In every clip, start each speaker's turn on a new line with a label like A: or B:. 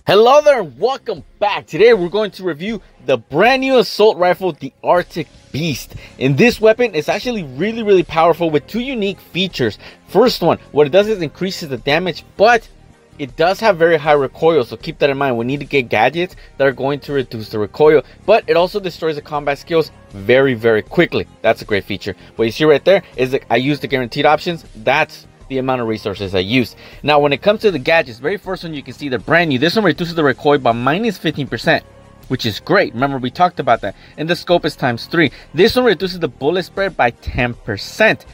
A: Hello there and welcome back. Today we're going to review the brand new assault rifle, the Arctic Beast. And this weapon is actually really powerful with two unique features. First one, what it does is increases the damage, but it does have very high recoil, so keep that in mind. We need to get gadgets that are going to reduce the recoil, but it also destroys the combat skills very quickly. That's a great feature. What you see right there is that I use the guaranteed options. That's the amount of resources I used. Now when it comes to the gadgets, very first one you can see they're brand new. This one reduces the recoil by -15%, which is great. Remember we talked about that. And the scope is ×3. This one reduces the bullet spread by 10%,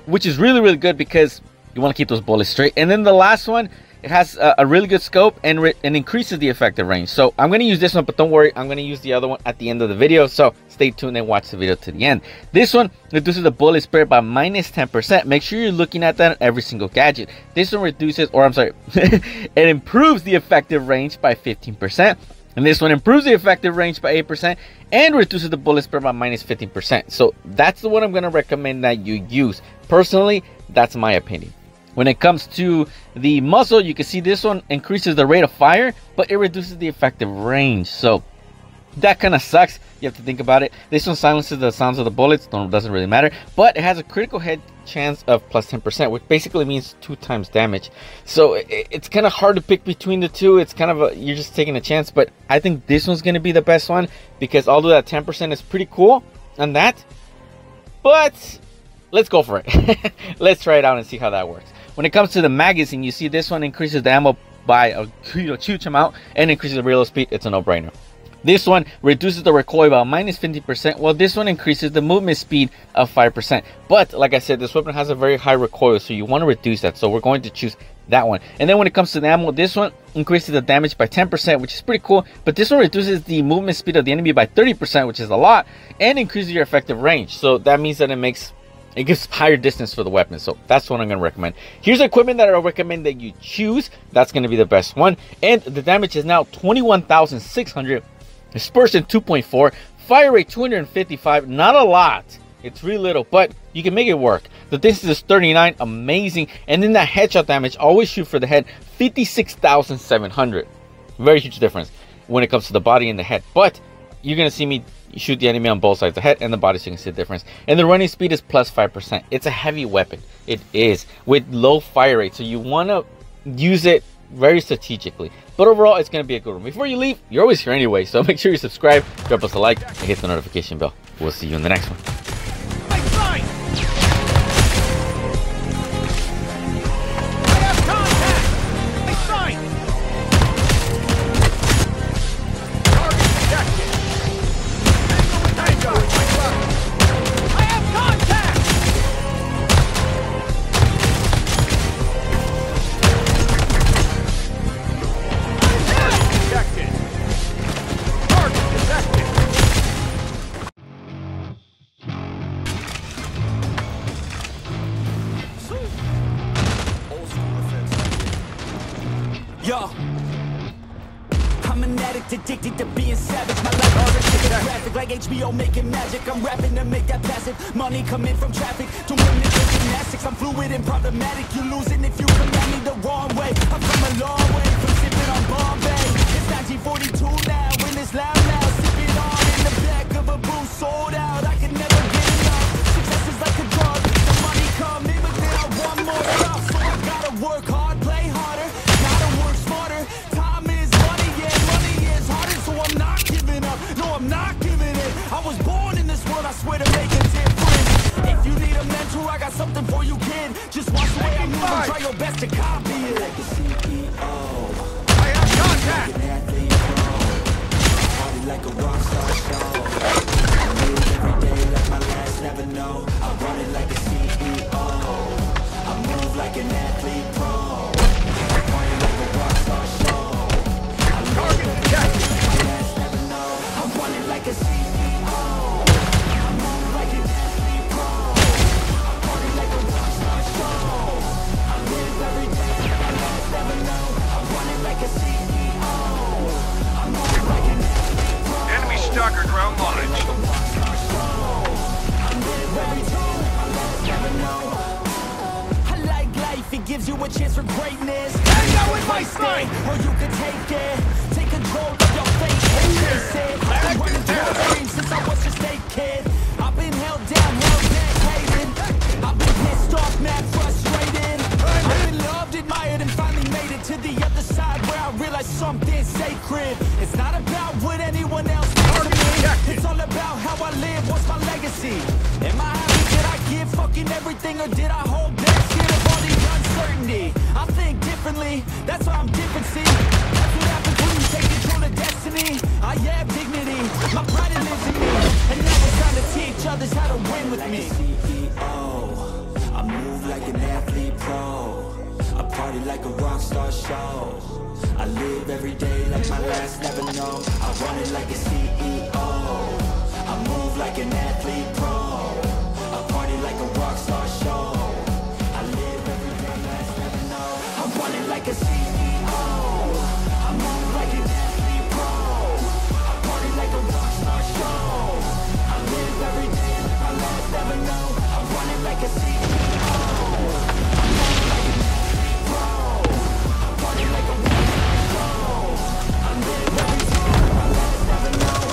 A: which is really good because you want to keep those bullets straight. And then the last one, it has a really good scope and increases the effective range. So I'm going to use this one, but don't worry, I'm going to use the other one at the end of the video. So stay tuned and watch the video to the end. This one reduces the bullet spread by -10%. Make sure you're looking at that on every single gadget. This one reduces, or I'm sorry, it improves the effective range by 15%. And this one improves the effective range by 8% and reduces the bullet spread by -15%. So that's the one I'm going to recommend that you use. Personally, that's my opinion. When it comes to the muzzle, you can see this one increases the rate of fire, but it reduces the effective range. So that kind of sucks. You have to think about it. This one silences the sounds of the bullets. Doesn't really matter. But it has a critical hit chance of +10%, which basically means 2 times damage. So it's kind of hard to pick between the two. It's kind of you're just taking a chance. But I think this one's going to be the best one because although that 10% is pretty cool on that, but let's go for it. Let's try it out and see how that works. When it comes to the magazine, you see this one increases the ammo by a huge amount and increases the reload speed. It's a no-brainer. This one reduces the recoil by -50%, while this one increases the movement speed of 5%. But like I said, this weapon has a very high recoil, so you want to reduce that. So we're going to choose that one. And then when it comes to the ammo, this one increases the damage by 10%, which is pretty cool. But this one reduces the movement speed of the enemy by 30%, which is a lot, and increases your effective range. So that means that it gives higher distance for the weapon. So that's what I'm going to recommend. Here's the equipment that I recommend that you choose. That's going to be the best one. And the damage is now 21,600. Dispersion 2.4. Fire rate 255. Not a lot. It's really little, but you can make it work. The distance is 39. Amazing. And then that headshot damage, always shoot for the head, 56,700. Very huge difference when it comes to the body and the head. But you're going to see me shoot the enemy on both sides, the head and the body, so you can see the difference. And the running speed is +5%. It's a heavy weapon. It is with low fire rate, so you want to use it very strategically. But overall, it's going to be a good one. Before you leave, you're always here anyway, so make sure you subscribe, drop us a like, and hit the notification bell. We'll see you in the next one.
B: Yo, I'm an addict, addicted to being savage. My life is graphic, like HBO making magic. I'm rapping to make that passive money coming from traffic. Doing the gymnastics, I'm fluid and problematic. You losing if you come at me the wrong way. I'm from a long way from sipping on Bombay. It's 1942 now, when it's loud now. Sipping on in the back of a booth, sold out. I can never get enough. Success is like a drug. The money come in, but then I want more stuff. So I gotta work hard, play harder. I'm not giving in. I was born in this world, I swear to make a difference. If you need a mentor, I got something for you, kid. Just watch the way I move and try your best to copy it. Like the CEO, I have contact. Like an athlete pro, party like a rock star show. I move every day like my last never know. I run it like a CEO. I move like an athlete pro, party like a rock star show. I target detected. Like a CEO, I move like an athlete pro, I party like a rockstar show. I live every day like my last never know. I run it like a CEO, I move like an athlete pro. Enemy stalker ground launch. I live every day like my last never know. I like life, it gives you a chance for greatness. go with my spine. Or you can take it, take control of your fate and chase it. I've been running through the dreams since I was just a kid. I've been held down, held back, hated. I've been pissed off, mad, frustrated. I've been loved, admired, and finally made it to the other side where I realized something sacred. It's not about what anyone else thinks of me. It's all about how I live, what's my legacy. Am I happy? Did I give fucking everything, or did I hold back? Scared of all the uncertainty. I think differently, that's why I'm different, see. That's what happens when you take control of destiny. I have dignity, my pride lives in me. And now it's time to teach others how to win with me. CEO, I move like an athlete pro. I party like a rock star show. I live every day like my last never know. I run it like a CEO. I move like an athlete pro. I party like a rock star show. I live every day last never know. I run it like a CEO. I move like an athlete pro. I party like a rock star show. I live every day like my last never know. I run it like a CEO. I move like an athlete pro. I party like a rock star show. I live every day like my last never know.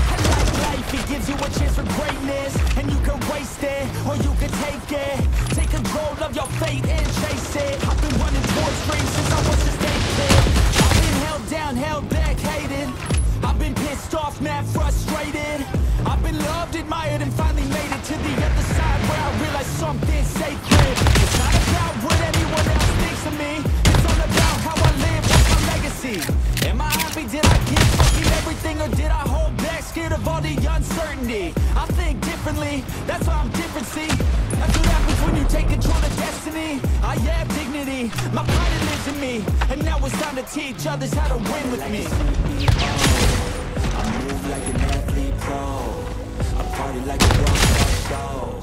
B: I like life, it gives you a chance for greatness, and you can waste it, or you can take it. Take control of your fate and chase it. I've been running towards dreams since I was just a kid. I've been held down, held back, hated. I've been pissed off, mad, frustrated. I've been loved, admired, and finally made it to the other side where I realized something sacred. It's not about what anyone else thinks of me. It's all about how I live, what's my legacy. Am I happy? Did I give fucking everything, or did I hold back? Scared of all the uncertainty. I think differently, that's why I'm different, see. That's what happens when you take control of destiny. I have dignity, my pride lives in me. And now it's time to teach others how to win with me. I move like an athlete pro. I party like a rock star show.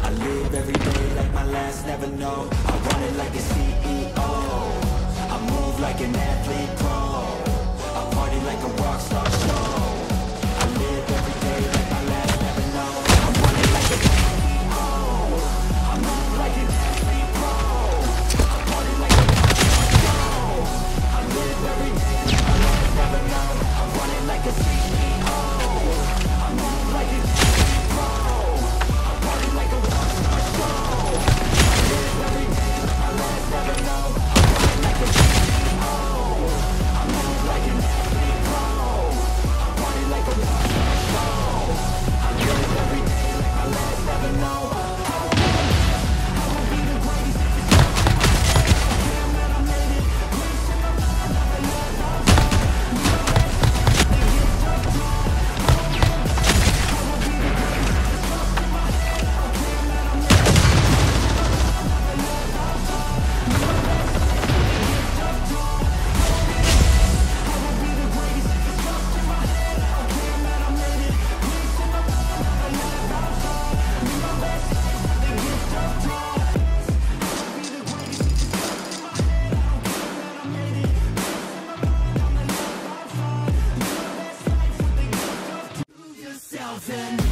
B: I live every day like my last never know. I run it like a CEO. I move like an athlete pro. I party like a rock star show. I live every day like my last never know. I run it like a CEO. I move like an athlete pro. I party like a rock star show. I live every day like my last never know. I run it like a CEO. I move like an athlete pro. I party like a rock star show. I live every day like my last never know. I run it like a CEO. I move like an athlete pro. I party like a rock star show. I live every day like my last never know. I will be the greatest if it's up to my head. Damn that I made it. Grace in my mind, I've been left outside. You know that the gift of joy. I will be the greatest if it's up to my head. Damn that I made it. Grace in my mind, I've been left outside. You know that the gift of joy. I will be the greatest if it's up to my head. Damn that I made it. Grace in my mind, I've been left outside. You know that the gift of joy. I will be the greatest if it's up to my head. Damn that I made it. Grace in my mind, I've been left outside. You know that's life with the gift of yourself and